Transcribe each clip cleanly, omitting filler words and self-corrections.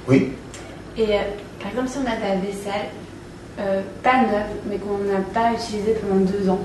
Oui. Et par exemple, si on a de la vaisselle, pas neuve, mais qu'on n'a pas utilisée pendant 2 ans,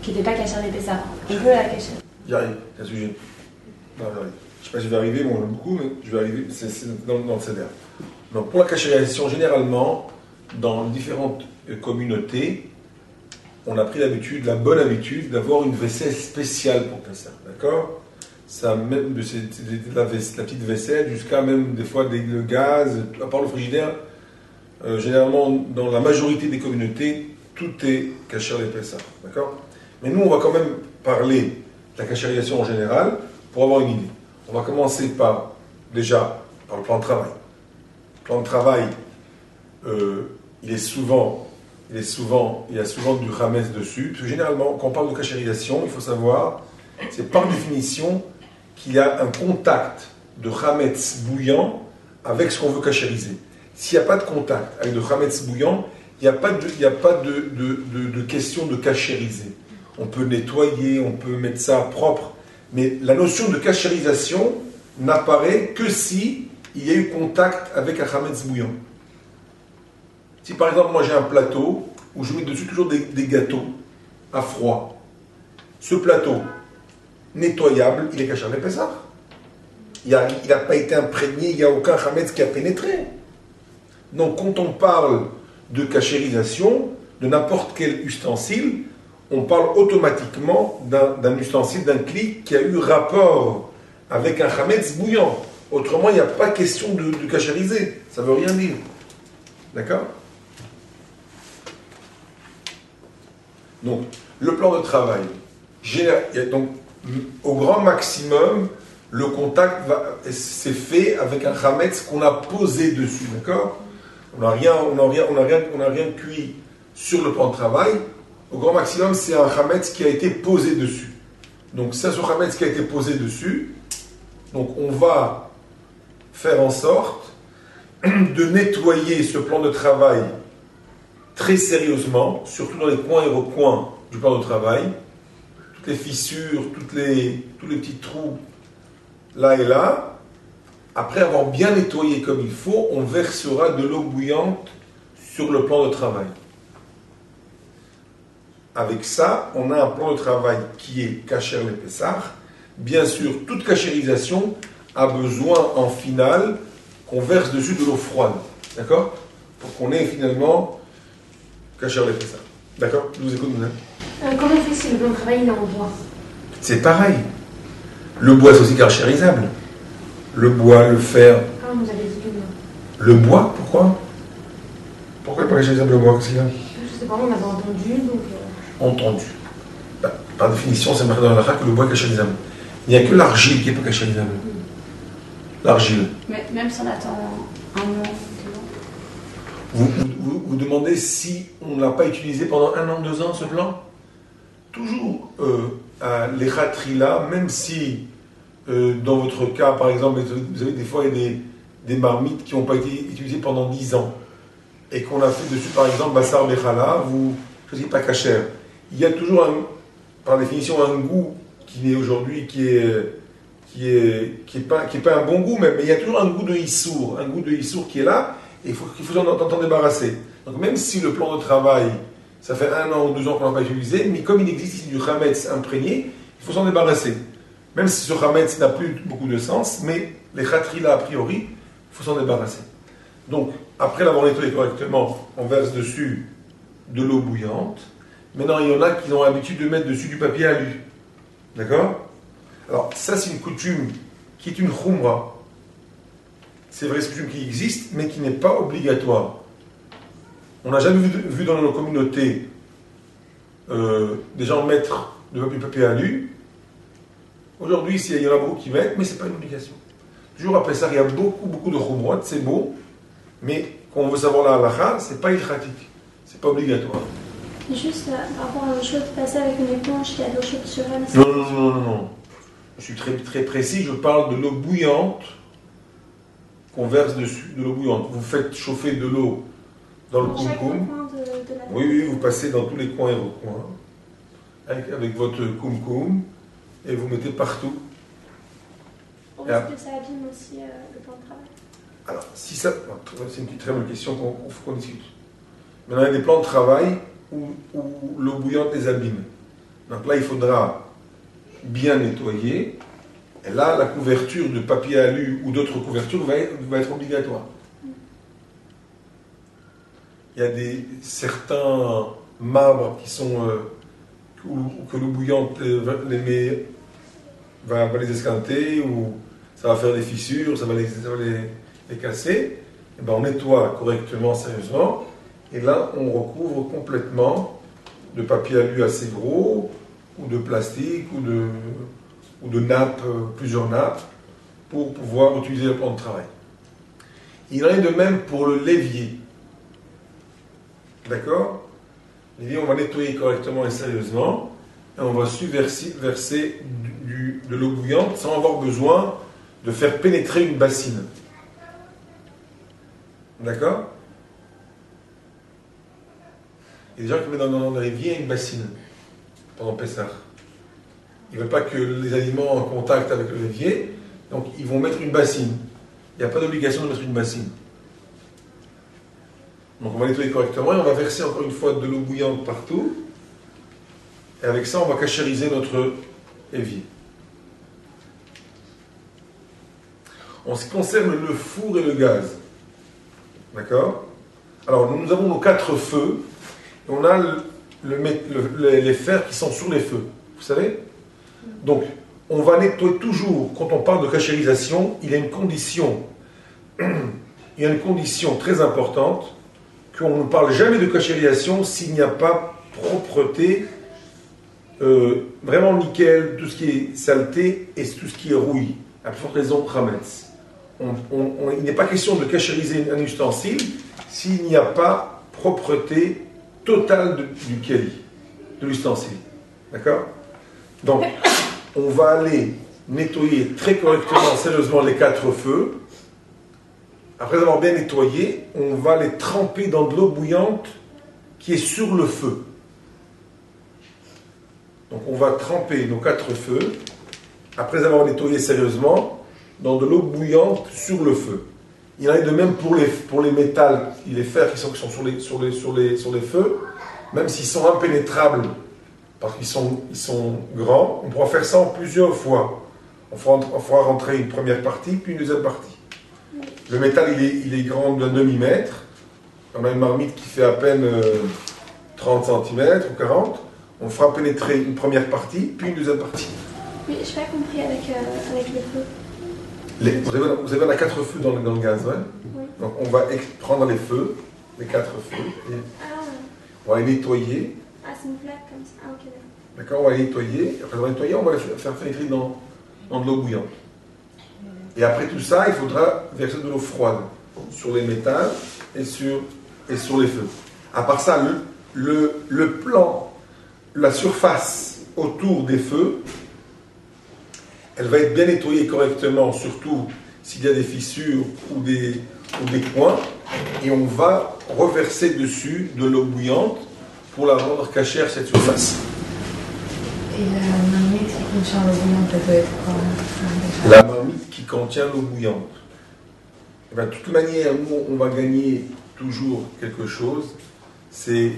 qui n'était pas cachère l'épaisseur, on peut la cacher. J'arrive, c'est un sujet. Non, j'arrive. Je ne sais pas si je vais arriver, bon, on aime beaucoup, mais je vais arriver, c'est dans le CEDER. Donc, pour la cachérisation, généralement, dans différentes communautés, on a pris l'habitude, la bonne habitude, d'avoir une vaisselle spéciale pour Pessah, d'accord? Ça, même de la petite vaisselle jusqu'à même des fois le gaz, à part le frigidaire, généralement dans la majorité des communautés, tout est cachère les Pessah, d'accord? Mais nous, on va quand même parler de la cachérisation en général pour avoir une idée. On va commencer par, déjà, par le plan de travail. Le plan de travail, il y a souvent du Hametz dessus. Parce que généralement, quand on parle de cachérisation, il faut savoir, c'est par définition qu'il y a un contact de Hametz bouillant avec ce qu'on veut cachériser. S'il n'y a pas de contact avec de Hametz bouillant, il n'y a pas de question de cachériser. On peut nettoyer, on peut mettre ça propre, mais la notion de cachérisation n'apparaît que si il y a eu contact avec un Hametz bouillant. Si par exemple, moi j'ai un plateau où je mets dessus toujours des gâteaux à froid, ce plateau nettoyable, il est caché à Pessah. Il n'a pas été imprégné, il n'y a aucun Hametz qui a pénétré. Donc quand on parle de cachérisation, de n'importe quel ustensile, on parle automatiquement d'un ustensile, d'un cli qui a eu rapport avec un Hametz bouillant. Autrement, il n'y a pas question de cachériser. Ça ne veut rien dire. D'accord ? Donc, le plan de travail, donc, au grand maximum, le contact c'est fait avec un Hametz qu'on a posé dessus, d'accord? On n'a rien cuit sur le plan de travail. Au grand maximum, c'est un Hametz qui a été posé dessus. Donc, c'est ce Hametz qui a été posé dessus. Donc, on va faire en sorte de nettoyer ce plan de travail très sérieusement, surtout dans les coins et recoins du plan de travail, toutes les fissures, tous les petits trous là et là. Après avoir bien nettoyé comme il faut, on versera de l'eau bouillante sur le plan de travail. Avec ça, on a un plan de travail qui est kasher le Pessah. Bien sûr, toute kashérisation a besoin en finale qu'on verse dessus de l'eau froide, d'accord? Pour qu'on ait finalement kasher le Pessah. D'accord? Je vous écoute, madame. Comment on fait si le plan de travail il est en bois? C'est pareil. Le bois, c'est aussi kashérisable. Le bois, le fer. Ah, vous avez dit le bois. Le bois, pourquoi? Pourquoi il n'est pas kashérisable le bois? Qu'est-ce qu'il y a? Je sais pas, on avait entendu, donc... Entendu. Par définition, c'est marqué dans la que le bois est kashérisable. Il n'y a que l'argile qui n'est pas kashérisable. L'argile. Mais même si on attend un an, 2 ans. Vous demandez si on ne l'a pas utilisé pendant 1 an, 2 ans, ce plan? Toujours les khatrila, même si dans votre cas, par exemple, vous avez des fois des marmites qui n'ont pas été utilisées pendant 10 ans et qu'on a fait dessus, par exemple, bassar bechala, vous ne choisissez pas kasher. Il y a toujours, par définition, un goût qui est aujourd'hui, qui est pas un bon goût, mais il y a toujours un goût de issour qui est là, et il faut t'en débarrasser. Donc même si le plan de travail, ça fait 1 an ou 2 ans qu'on n'a pas utilisé, mais comme il existe ici du Hametz imprégné, il faut s'en débarrasser. Même si ce Hametz n'a plus beaucoup de sens, mais les khatrila a priori, il faut s'en débarrasser. Donc, après l'avoir nettoyé correctement, on verse dessus de l'eau bouillante. Maintenant, il y en a qui ont l'habitude de mettre dessus du papier alu. D'accord? Alors, ça, c'est une coutume qui est une khumra. C'est vrai, c'est une coutume qui existe, mais qui n'est pas obligatoire. On n'a jamais vu dans nos communautés des gens mettre du papier alu. Aujourd'hui, il y en a beaucoup qui mettent, mais ce n'est pas une obligation. Toujours après ça, il y a beaucoup de khumrot, c'est beau, mais quand on veut savoir la halakha, ce n'est pas ilchatique, ce n'est pas obligatoire. Juste par rapport à l'eau chaude, passer avec une éponge qui a de l'eau chaude sur elle. Non. Je suis très, très précis, je parle de l'eau bouillante qu'on verse dessus, de l'eau bouillante. Vous faites chauffer de l'eau dans le koum-koum. Oui, vous passez dans tous les coins et recoins avec votre koum-koum et vous mettez partout. Est-ce que ça abîme aussi le plan de travail? Alors, si ça, c'est une très bonne question qu'on discute. Maintenant, il y a des plans de travail où l'eau bouillante les abîme. Donc là, il faudra bien nettoyer. Et là, la couverture de papier alu ou d'autres couvertures va être obligatoire. Il y a certains marbres qui sont que l'eau bouillante va les esquinter ou ça va faire des fissures, ça va les casser. Et ben on nettoie correctement, sérieusement, et là on recouvre complètement de papier alu assez gros ou de plastique ou de nappes, plusieurs nappes, pour pouvoir utiliser le plan de travail. Il en est de même pour le levier. D'accord? L'évier, on va nettoyer correctement et sérieusement, et on va verser de l'eau bouillante sans avoir besoin de faire pénétrer une bassine. D'accord? Il y a des gens qui mettent dans l'évier une bassine pendant Pessah. Ils ne veulent pas que les aliments en contact avec le l'évier, donc ils vont mettre une bassine. Il n'y a pas d'obligation de mettre une bassine. Donc on va nettoyer correctement et on va verser encore une fois de l'eau bouillante partout. Et avec ça, on va cachériser notre évier. En ce qui concerne le four et le gaz, d'accord? Alors nous avons nos 4 feux, et on a les fers qui sont sur les feux, vous savez? Donc on va nettoyer toujours, quand on parle de cachérisation, il y a une condition très importante, qu'on ne parle jamais de cachérisation s'il n'y a pas propreté, vraiment nickel, tout ce qui est saleté et tout ce qui est rouille. À plus forte raison, chametz. Il n'est pas question de cachériser un ustensile s'il n'y a pas propreté totale du keli, de l'ustensile. D'accord? Donc, on va aller nettoyer très correctement, sérieusement, les 4 feux. Après avoir bien nettoyé, on va les tremper dans de l'eau bouillante qui est sur le feu. Donc on va tremper nos 4 feux, après avoir nettoyé sérieusement, dans de l'eau bouillante sur le feu. Il en est de même pour les métals et les fers qui sont sur les feux, même s'ils sont impénétrables, parce qu'ils sont grands, on pourra faire ça en plusieurs fois. On fera rentrer une première partie, puis une deuxième partie. Le métal, il est grand d'un demi-mètre. On a une marmite qui fait à peine 30 cm ou 40. On fera pénétrer une première partie, puis une deuxième partie. Oui, je n'ai pas compris avec les feux. Vous avez 4 feux dans le gaz, ouais? Oui. Donc on va prendre les feux, les 4 feux, et on va les nettoyer. Ah, c'est une plaque comme ça. Ah, ok, d'accord. On va les nettoyer. Après avoir nettoyé, on va les faire pénétrer dans de l'eau bouillante. Et après tout ça, il faudra verser de l'eau froide sur les métals et sur les feux. À part ça, le plan, la surface autour des feux, elle va être bien nettoyée correctement, surtout s'il y a des fissures ou des coins, et on va reverser dessus de l'eau bouillante pour la rendre cachère, cette surface. Et la marmite qui contient l'eau bouillante, elle doit être quoi? La marmite qui contient l'eau bouillante. Et bien, de toute manière, nous, on va gagner toujours quelque chose, c'est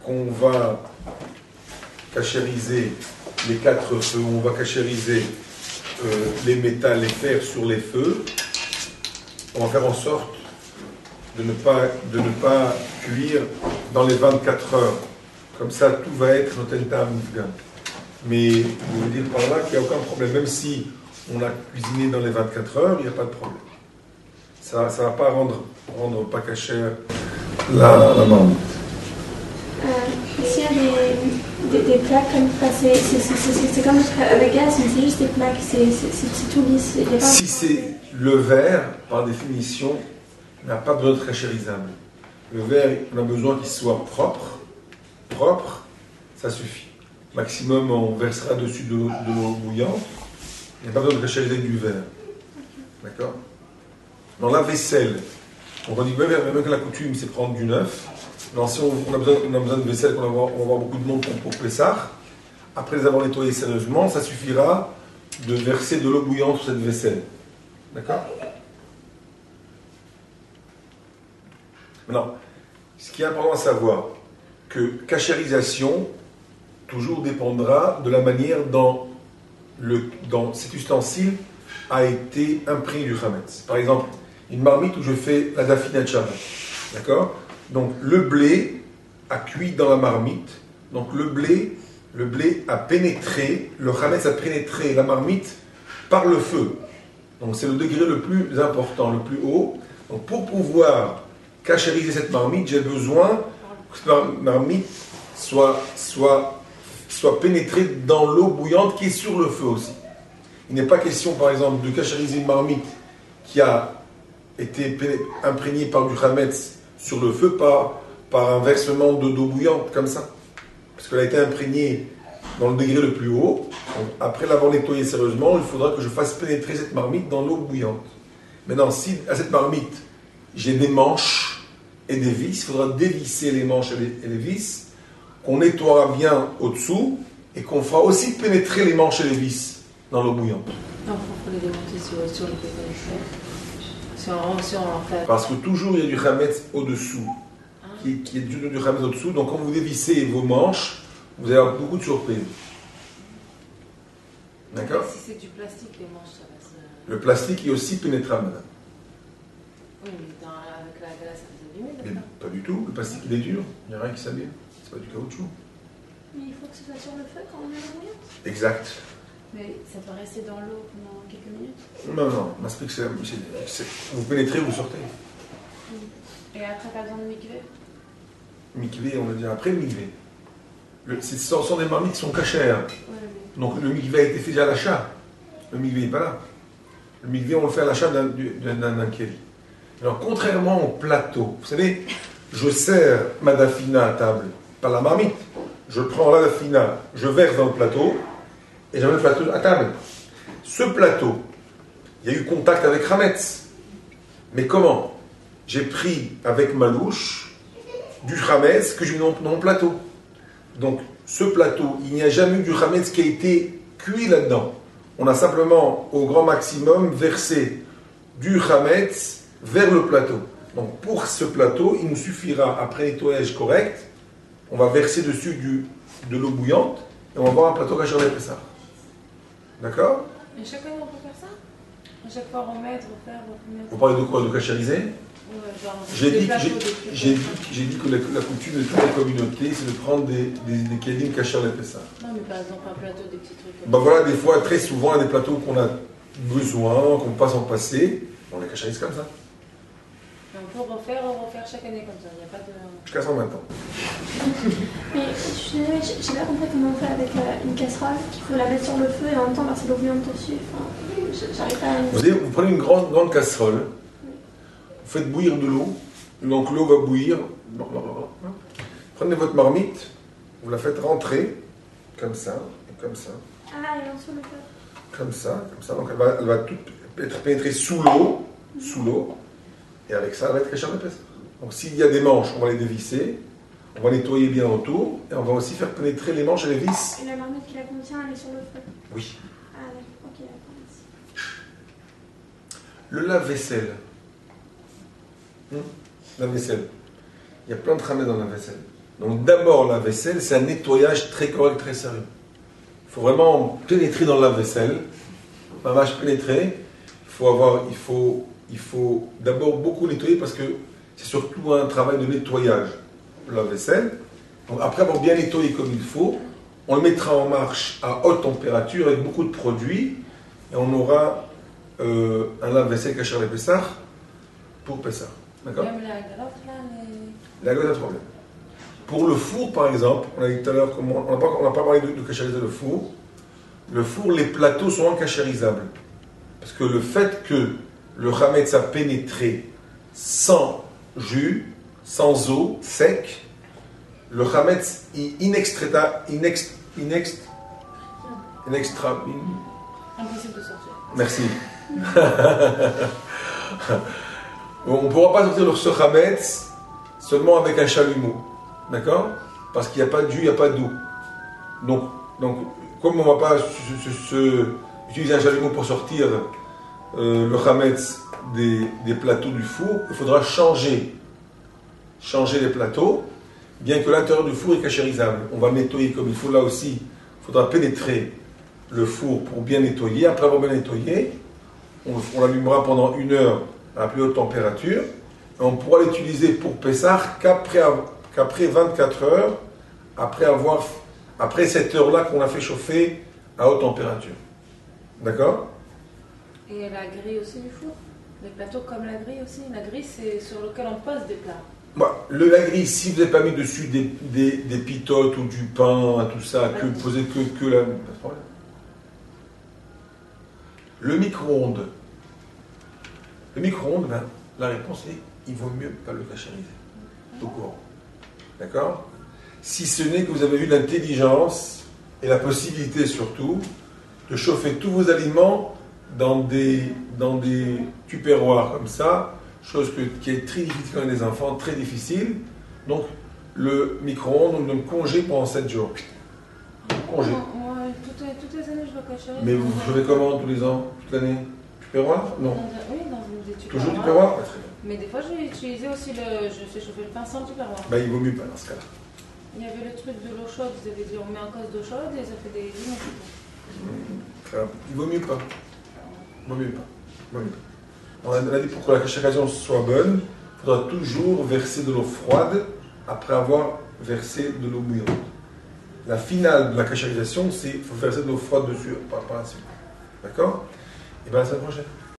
qu'on va cachériser les 4 feux, on va cachériser les métals, les fers sur les feux. On va faire en sorte de ne pas cuire dans les 24 heures. Comme ça, tout va être notentam mifgan. Mais je veux dire par là qu'il n'y a aucun problème. Même si on a cuisiné dans les 24 heures, il n'y a pas de problème. Ça ne va pas rendre pas cachère la marmite. Ici, il y a des plaques comme ça. C'est comme avec gaz, mais c'est juste des plaques. C'est tout lisse. Si c'est le verre, par définition, n'a pas besoin d'être cachérisable. Le verre, on a besoin qu'il soit propre. Propre, ça suffit. Maximum, on versera dessus de l'eau bouillante. Il n'y a pas besoin de cachériser du verre. D'accord? Dans la vaisselle, on dit même que la coutume, c'est prendre du neuf. Alors, si on a besoin de vaisselle, on va avoir beaucoup de monde pour Pessah, après les avoir nettoyés sérieusement, ça suffira de verser de l'eau bouillante sur cette vaisselle. D'accord? Maintenant, ce qui est important à savoir, que cachérisation toujours dépendra de la manière dont cet ustensile a été imprégné du chametz. Par exemple, une marmite où je fais la dafina de Shabbat. D'accord? Donc le blé a cuit dans la marmite. Donc le blé a pénétré, le chametz a pénétré la marmite par le feu. Donc c'est le degré le plus important, le plus haut. Donc pour pouvoir cachériser cette marmite, j'ai besoin que cette marmite soit pénétrée dans l'eau bouillante qui est sur le feu aussi. Il n'est pas question, par exemple, de cachériser une marmite qui a été imprégnée par du chametz sur le feu par un versement d'eau bouillante comme ça. Parce qu'elle a été imprégnée dans le degré le plus haut. Donc, après l'avoir nettoyée sérieusement, il faudra que je fasse pénétrer cette marmite dans l'eau bouillante. Maintenant, si à cette marmite, j'ai des manches et des vis, il faudra dévisser les manches et les vis, qu'on nettoiera bien au-dessous et qu'on fera aussi pénétrer les manches et les vis dans l'eau bouillante. Donc, il faut les démonter sur le si on en fait. Parce que toujours il y a du chametz au-dessous, qui est du chametz au-dessous. Donc quand vous dévissez vos manches, vous allez avoir beaucoup de surprises. D'accord? Si c'est du plastique, les manches, ça va se... Le plastique est aussi pénétrable, madame. Oui, mais avec la glace, ça va s'abîmer, Mais d'accord? pas du tout, le plastique il est dur, il n'y a rien qui s'abîme. C'est pas du caoutchouc. Mais il faut que ce soit sur le feu quand on met la bouillante. Exact. Mais ça doit rester dans l'eau pendant quelques minutes. Non, m'explique, vous pénétrez, vous sortez. Et après, pas besoin de mikvé. Mikvé, on va dire après le mikvé. Ce sont des marmites qui sont cachères. Ouais, Donc le mikvé a été fait déjà à l'achat. Le mikvé n'est pas là. Le mikvé, on le fait à l'achat d'un kéli. Alors contrairement au plateau, vous savez, je sers ma dafina à table, pas la marmite. Je prends la dafina, je verse dans le plateau, et j'amène le plateau à table. Ce plateau, il y a eu contact avec Hametz. Mais comment? J'ai pris avec ma louche du Hametz que j'ai mis dans mon plateau. Donc, ce plateau, il n'y a jamais eu du Hametz qui a été cuit là-dedans. On a simplement, au grand maximum, versé du Hametz vers le plateau. Donc, pour ce plateau, il nous suffira, après nettoyage correct, on va verser dessus de l'eau bouillante et on va avoir un plateau caché avec ça. D'accord? Et chaque année, on peut faire ça? À chaque fois, remettre, refaire, remettre. Vous parlez de quoi? De cachériser? Ouais, genre, J'ai des dit plateaux, que la coutume de toute la communauté, c'est de prendre des kelim cachés à l'épaisseur. Non, mais par exemple, un plateau, des petits trucs. Ben voilà, des fois, très souvent, des plateaux qu'on a besoin, qu'on passe en passé, on les cachérise comme ça. On peut refaire chaque année comme ça, il n'y a pas de... Jusqu'à 120 ans. Mais j'ai pas compris comment on fait avec une casserole, qu'il faut la mettre sur le feu et en même temps verser l'eau bouillante dessus. Enfin, j'arrive pas à... Vous prenez une grande casserole, vous faites bouillir de l'eau, donc l'eau va bouillir. Prenez votre marmite, vous la faites rentrer, comme ça, et comme ça. Ah, et en dessous le feu. Comme ça. Donc elle va tout être pénétrée sous l'eau, et avec ça, elle va être cachée en épaisse. Donc s'il y a des manches, on va les dévisser, on va nettoyer bien autour, et on va aussi faire pénétrer les manches et les vis. Et la marmite qui la contient, elle est sur le feu. Oui. Ah, d'accord, ok, d'accord, merci. Le lave-vaisselle. La vaisselle. Il y a plein de tramés dans la vaisselle. Donc d'abord, la vaisselle, c'est un nettoyage très correct, très sérieux. Il faut vraiment pénétrer dans la vaisselle. Ma vache pénétrer. Il faut d'abord beaucoup nettoyer parce que c'est surtout un travail de nettoyage de la vaisselle. Donc après avoir bien nettoyé comme il faut, on le mettra en marche à haute température avec beaucoup de produits et on aura un lave-vaisselle caché à l'épaisseur pour Pessah. D'accord? Même la galotte, là, mais... La galotte a problème. Pour le four, par exemple, on a dit tout à l'heure, on n'a pas parlé de cachériser le four. Le four, les plateaux sont incachérisables. Parce que le fait que le chametz a pénétré sans jus, sans eau, sec, le chametz est Impossible de sortir. Merci. On ne pourra pas sortir ce chametz seulement avec un chalumeau. D'accord? Parce qu'il n'y a pas de jus, il n'y a pas d'eau. Donc, comme on ne va pas utiliser un chalumeau pour sortir le chametz des plateaux du four, il faudra changer changer les plateaux, bien que l'intérieur du four est cachérisable. On va nettoyer comme il faut là aussi. Il faudra pénétrer le four pour bien nettoyer. Après avoir bien nettoyé, on l'allumera pendant 1 heure à la plus haute température. Et on pourra l'utiliser pour Pessah qu'après 24 heures, après cette heure-là qu'on a fait chauffer à haute température. D'accord? Et la grille aussi du four? Les plateaux comme la grille aussi? La grille, c'est sur lequel on pose des plats. La grille, si vous n'avez pas mis dessus des pitotes ou du pain, tout ça, que vous posez que la... Pas de problème. Le micro-ondes. Le micro-ondes, la réponse est il vaut mieux pas le cachériser. Au courant. D'accord? Si ce n'est que vous avez eu l'intelligence et la possibilité surtout de chauffer tous vos aliments dans des tupperwares comme ça, chose qui est très difficile quand on a des enfants, très difficile. Donc, le micro-ondes, on donne congé pendant 7 jours. Congé. Moi, toutes les années, je dois cacher. Mais vous chauffez comment tous les ans? Toute l'année? Tupperware? Non. Oui, dans des tupperwares. Toujours tupperware? Très bien. Mais des fois, j'ai utilisé aussi je fais chauffer le pain sans tupperware. Il vaut mieux pas dans ce cas-là. Il y avait le truc de l'eau chaude, vous avez dit on met en cause d'eau chaude et ça fait des humidités. Il vaut mieux pas. Vaut mieux pas. Vaut mieux pas. On a dit pour que la cachérisation soit bonne, il faudra toujours verser de l'eau froide après avoir versé de l'eau bouillante. La finale de la cachérisation, c'est qu'il faut verser de l'eau froide dessus par la suite. D'accord? Et bien, à la semaine prochaine.